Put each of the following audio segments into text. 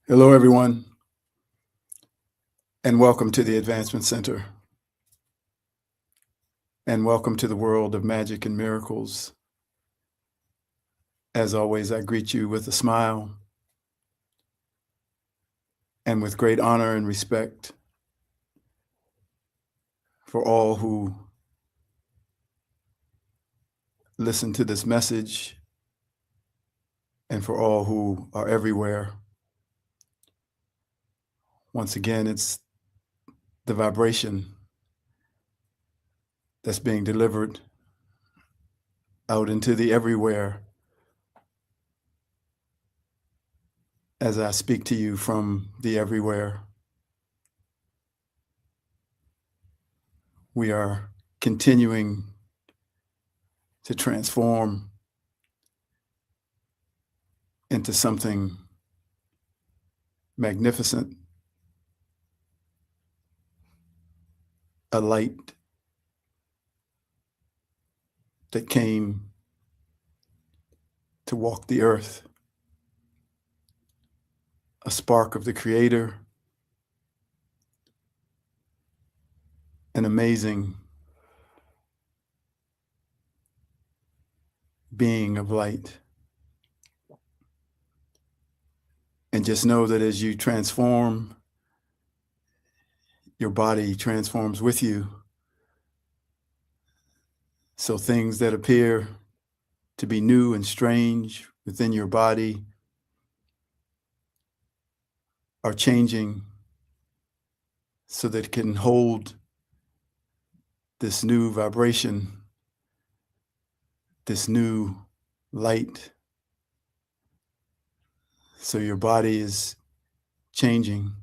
Hello, everyone, and welcome to the Advancement Center, and welcome to the world of magic and miracles. As always, I greet you with a smile and with great honor and respect for all who listen to this message and for all who are everywhere. Once again, it's the vibration that's being delivered out into the everywhere as I speak to you from the everywhere. We are continuing to transform into something magnificent, a light that came to walk the earth, a spark of the Creator, an amazing being of light. And just know that as you transform, your body transforms with you. So things that appear to be new and strange within your body are changing so that it can hold this new vibration, this new light. So your body is changing.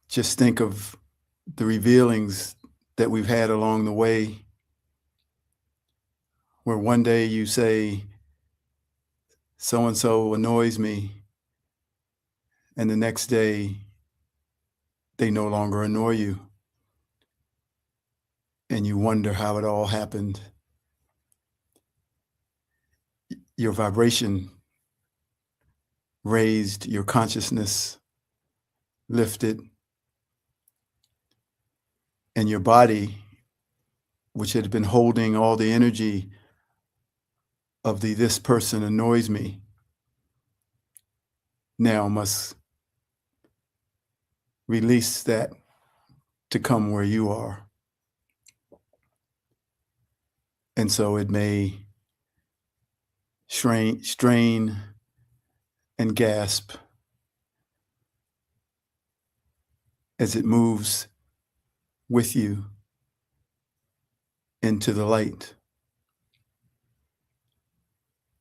Just think of the revealings that we've had along the way, where one day you say, so-and-so annoys me, and the next day they no longer annoy you. And you wonder how it all happened. Your vibration raised, your consciousness lifted, and your body, which had been holding all the energy of this person annoys me, now must release that to come where you are. And so it may strain and gasp as it moves with you into the light.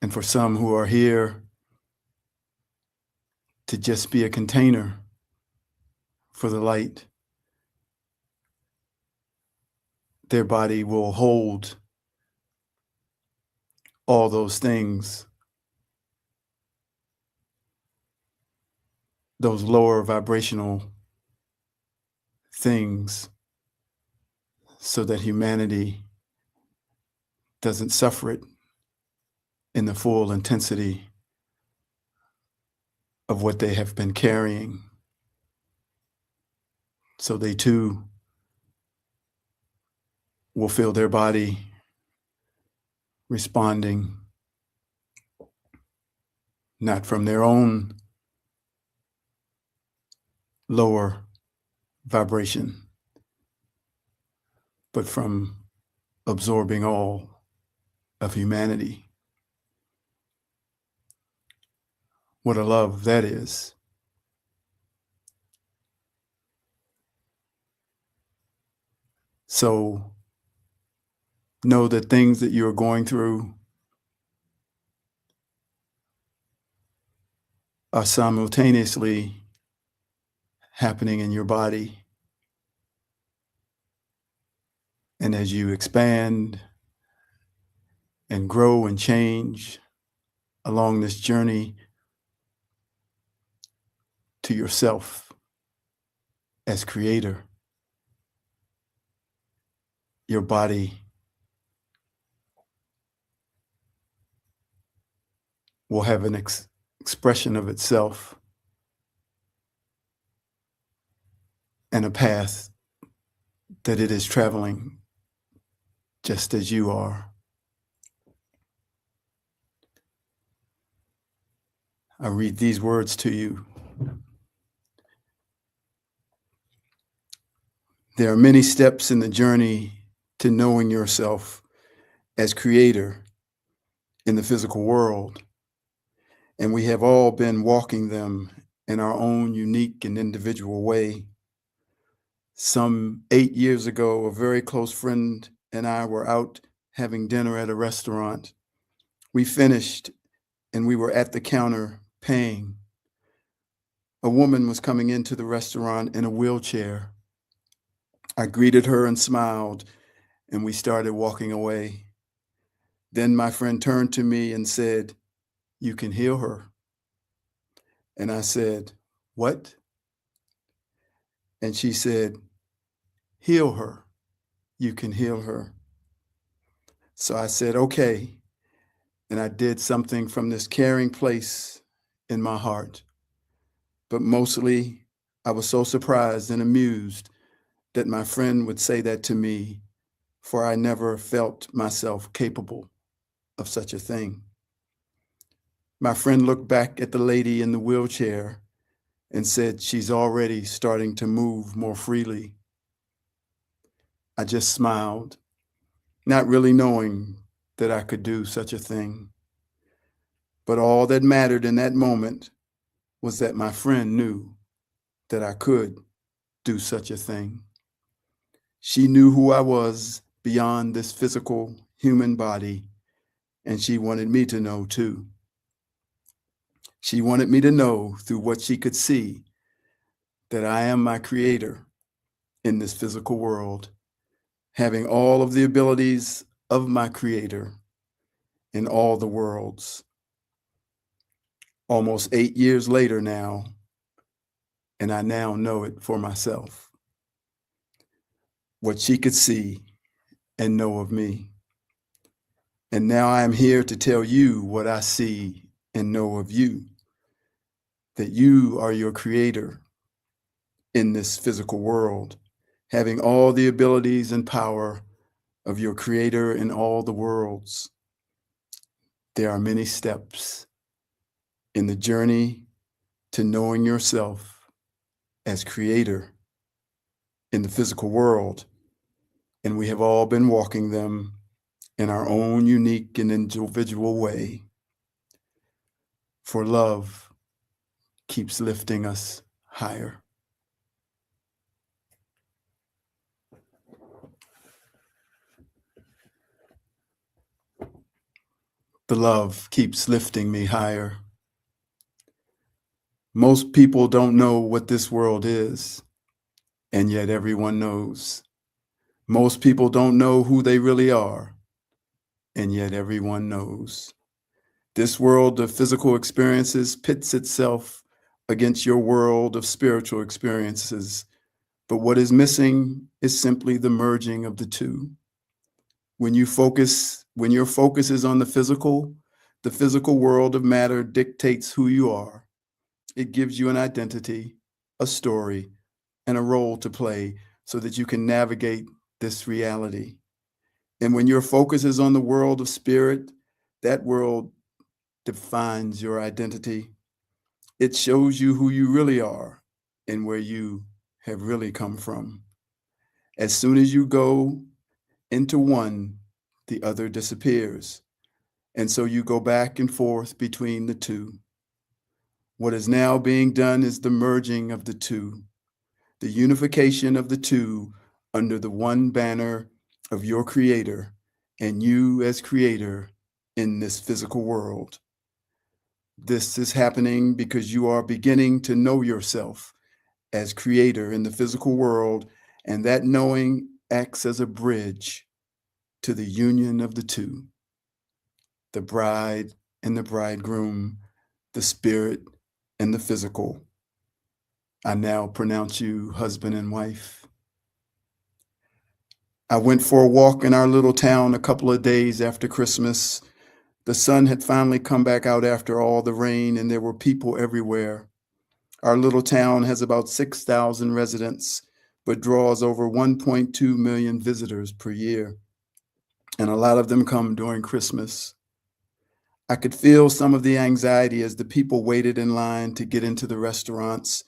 And for some who are here to just be a container for the light, their body will hold all those things, those lower vibrational things, so that humanity doesn't suffer it in the full intensity of what they have been carrying. So they too will feel their body responding, not from their own lower vibration, but from absorbing all of humanity. What a love that is. So know that things that you're going through are simultaneously happening in your body. And as you expand and grow and change along this journey to yourself as creator, your body will have an expression of itself and a path that it is traveling just as you are. I read these words to you. There are many steps in the journey to knowing yourself as creator in the physical world, and we have all been walking them in our own unique and individual way. Some 8 years ago, a very close friend and I were out having dinner at a restaurant. We finished and we were at the counter paying. A woman was coming into the restaurant in a wheelchair. I greeted her and smiled, and we started walking away. Then my friend turned to me and said, "You can heal her." And I said, "What?" And she said, "Heal her. You can heal her." So I said, "Okay." And I did something from this caring place in my heart. But mostly, I was so surprised and amused that my friend would say that to me, for I never felt myself capable of such a thing. My friend looked back at the lady in the wheelchair and said, "She's already starting to move more freely." I just smiled, not really knowing that I could do such a thing. But all that mattered in that moment was that my friend knew that I could do such a thing. She knew who I was beyond this physical human body, and she wanted me to know too. She wanted me to know through what she could see that I am my creator in this physical world, having all of the abilities of my creator in all the worlds. Almost 8 years later now, and I now know it for myself. What she could see and know of me. And now I am here to tell you what I see and know of you, that you are your creator in this physical world, having all the abilities and power of your creator in all the worlds. There are many steps in the journey to knowing yourself as creator in the physical world, and we have all been walking them in our own unique and individual way. For love keeps lifting us higher. The love keeps lifting me higher. Most people don't know what this world is, and yet everyone knows. Most people don't know who they really are, and yet everyone knows. This world of physical experiences pits itself against your world of spiritual experiences, but what is missing is simply the merging of the two. When your focus is on the physical world of matter dictates who you are. It gives you an identity, a story, and a role to play so that you can navigate this reality. And when your focus is on the world of spirit, that world defines your identity. It shows you who you really are and where you have really come from. As soon as you go into one, the other disappears. And so you go back and forth between the two. What is now being done is the merging of the two, the unification of the two under the one banner of your creator and you as creator in this physical world. This is happening because you are beginning to know yourself as creator in the physical world, and that knowing acts as a bridge to the union of the two, the bride and the bridegroom, the spirit and the physical. I now pronounce you husband and wife. I went for a walk in our little town a couple of days after Christmas. The sun had finally come back out after all the rain, and there were people everywhere. Our little town has about 6,000 residents, but draws over 1.2 million visitors per year. And a lot of them come during Christmas. I could feel some of the anxiety as the people waited in line to get into the restaurants,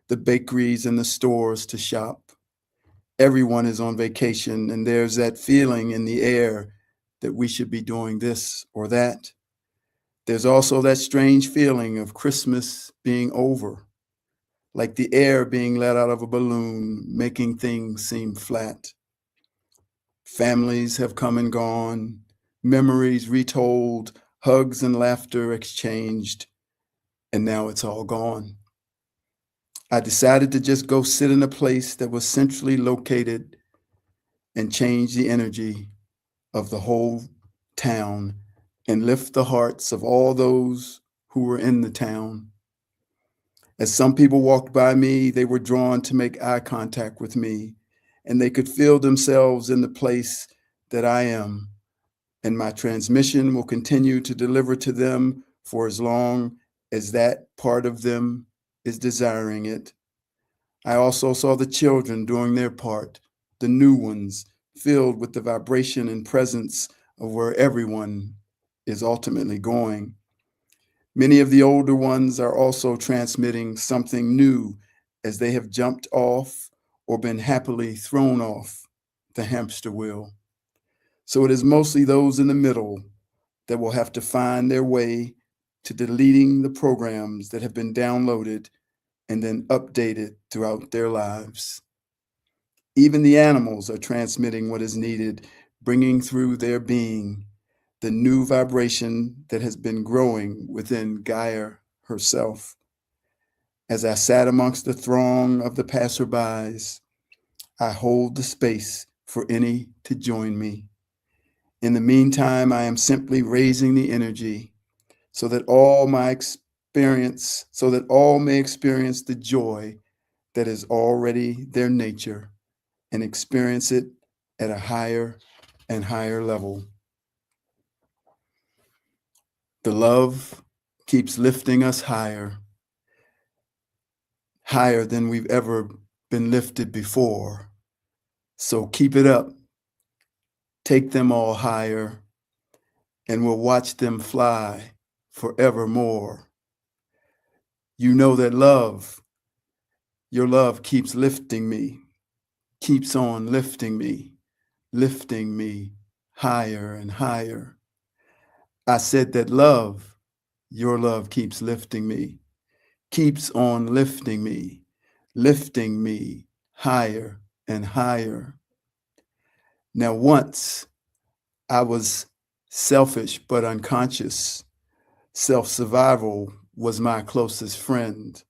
the bakeries, and the stores to shop. Everyone is on vacation, and there's that feeling in the air that we should be doing this or that. There's also that strange feeling of Christmas being over, like the air being let out of a balloon, making things seem flat. Families have come and gone, memories retold, hugs and laughter exchanged, and now it's all gone. I decided to just go sit in a place that was centrally located and change the energy of the whole town and lift the hearts of all those who were in the town. As some people walked by me, they were drawn to make eye contact with me, and they could feel themselves in the place that I am. And my transmission will continue to deliver to them for as long as that part of them is desiring it. I also saw the children doing their part, the new ones, filled with the vibration and presence of where everyone is ultimately going. Many of the older ones are also transmitting something new as they have jumped off or been happily thrown off the hamster wheel. So it is mostly those in the middle that will have to find their way to deleting the programs that have been downloaded and then updated throughout their lives. Even the animals are transmitting what is needed, bringing through their being the new vibration that has been growing within Gaia herself. As I sat amongst the throng of the passerbys, I hold the space for any to join me. In the meantime, I am simply raising the energy so that all may experience the joy that is already their nature and experience it at a higher and higher level. The love keeps lifting us higher, higher than we've ever been lifted before. So keep it up. Take them all higher, and we'll watch them fly forevermore. You know that your love keeps lifting me, keeps on lifting me higher and higher. I said that your love keeps lifting me, keeps on lifting me higher and higher. Now, once I was selfish but unconscious. Self-survival was my closest friend.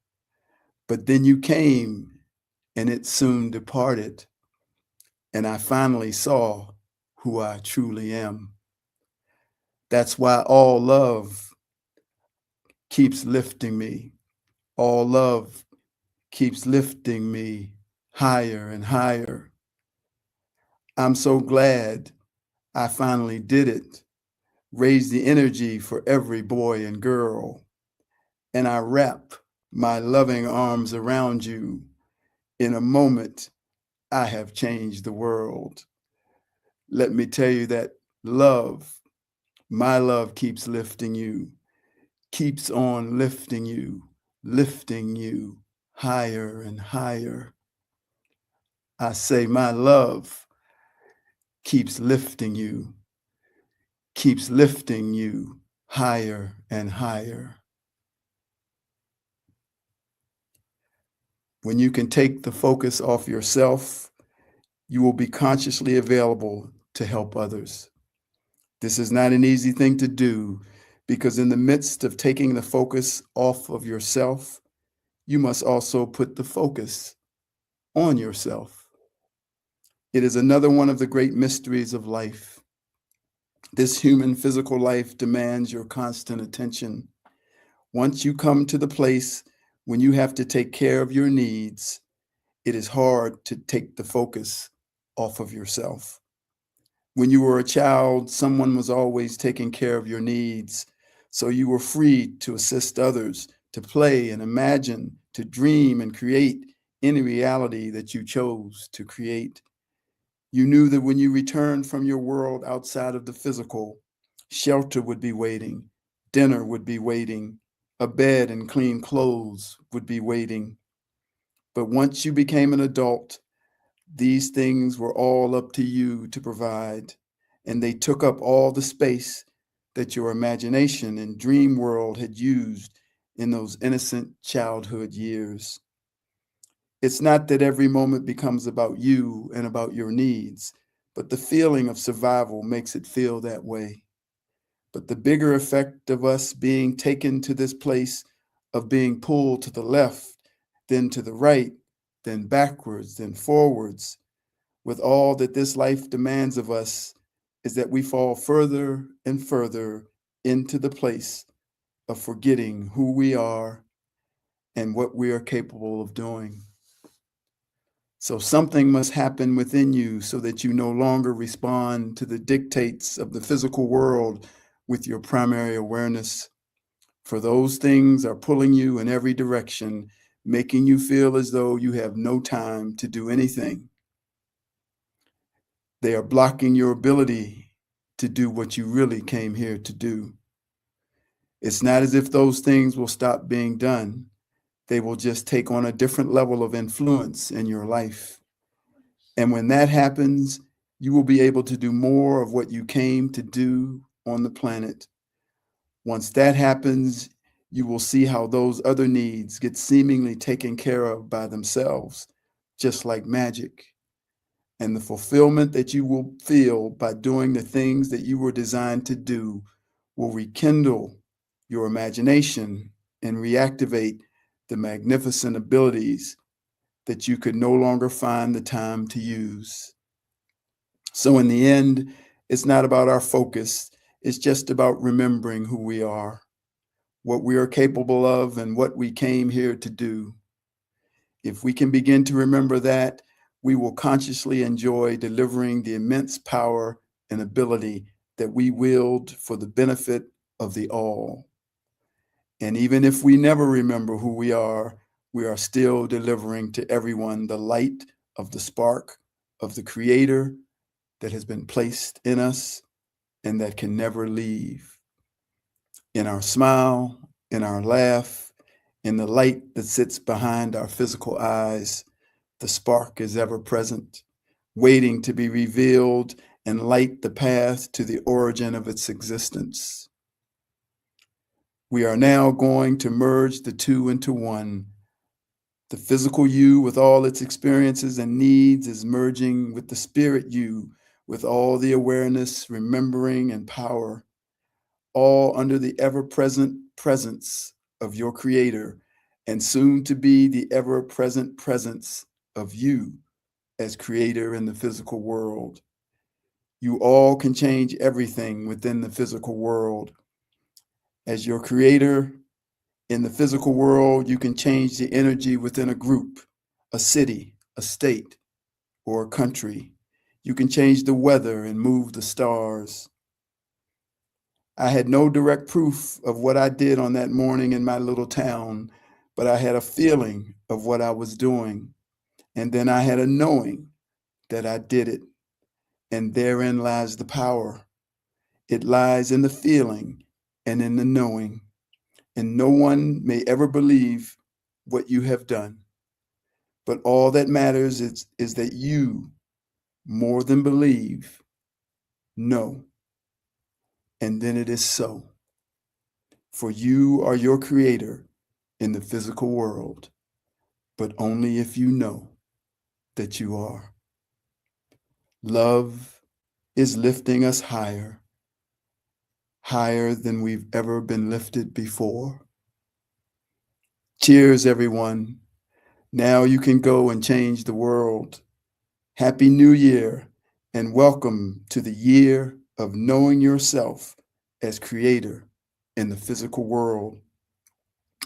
But then you came and it soon departed. And I finally saw who I truly am. That's why all love keeps lifting me. All love keeps lifting me higher and higher. I'm so glad I finally did it. Raise the energy for every boy and girl. And I wrap my loving arms around you. In a moment, I have changed the world. Let me tell you that my love keeps lifting you, keeps on lifting you higher and higher. I say my love keeps lifting you higher and higher. When you can take the focus off yourself, you will be consciously available to help others. This is not an easy thing to do because in the midst of taking the focus off of yourself, you must also put the focus on yourself. It is another one of the great mysteries of life. This human physical life demands your constant attention. Once you come to the place when you have to take care of your needs, it is hard to take the focus off of yourself. When you were a child, someone was always taking care of your needs, so you were free to assist others, to play and imagine, to dream and create any reality that you chose to create. You knew that when you returned from your world outside of the physical, shelter would be waiting, dinner would be waiting, a bed and clean clothes would be waiting. But once you became an adult, these things were all up to you to provide, and they took up all the space that your imagination and dream world had used in those innocent childhood years. It's not that every moment becomes about you and about your needs, but the feeling of survival makes it feel that way. But the bigger effect of us being taken to this place of being pulled to the left, then to the right, then backwards, then forwards, with all that this life demands of us, is that we fall further and further into the place of forgetting who we are and what we are capable of doing. So something must happen within you so that you no longer respond to the dictates of the physical world with your primary awareness. For those things are pulling you in every direction, making you feel as though you have no time to do anything. They are blocking your ability to do what you really came here to do. It's not as if those things will stop being done. They will just take on a different level of influence in your life. And when that happens, you will be able to do more of what you came to do on the planet. Once that happens, you will see how those other needs get seemingly taken care of by themselves, just like magic. And the fulfillment that you will feel by doing the things that you were designed to do will rekindle your imagination and reactivate the magnificent abilities that you could no longer find the time to use. So in the end, it's not about our focus. It's just about remembering who we are, what we are capable of, and what we came here to do. If we can begin to remember that, we will consciously enjoy delivering the immense power and ability that we wield for the benefit of the all. And even if we never remember who we are still delivering to everyone the light of the spark of the Creator that has been placed in us and that can never leave. In our smile, in our laugh, in the light that sits behind our physical eyes, the spark is ever present, waiting to be revealed and light the path to the origin of its existence. We are now going to merge the two into one. The physical you with all its experiences and needs is merging with the spirit you with all the awareness, remembering, and power, all under the ever-present presence of your Creator, and soon to be the ever-present presence of you as Creator in the physical world. You all can change everything within the physical world. As your Creator in the physical world, you can change the energy within a group, a city, a state, or a country. You can change the weather and move the stars. I had no direct proof of what I did on that morning in my little town, but I had a feeling of what I was doing. And then I had a knowing that I did it. And therein lies the power. It lies in the feeling and in the knowing. And no one may ever believe what you have done. But all that matters is that you, more than believe, know. And then it is so. For you are your Creator in the physical world, but only if you know that you are. Love is lifting us higher, higher than we've ever been lifted before. Cheers, everyone. Now you can go and change the world. Happy New Year, and welcome to the year of knowing yourself as Creator in the physical world.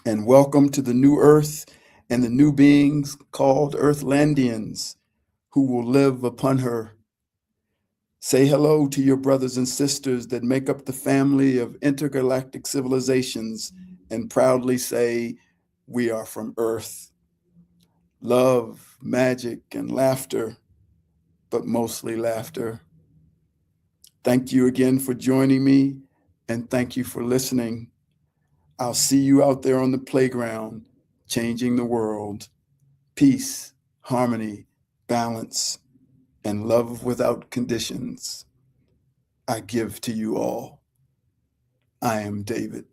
And welcome to the new earth and the new beings called Earthlandians who will live upon her. Say hello to your brothers and sisters that make up the family of intergalactic civilizations and proudly say, we are from Earth. Love, magic, and laughter, but mostly laughter. Thank you again for joining me, and thank you for listening. I'll see you out there on the playground, changing the world. Peace, harmony, balance, and love without conditions. I give to you all. I am David.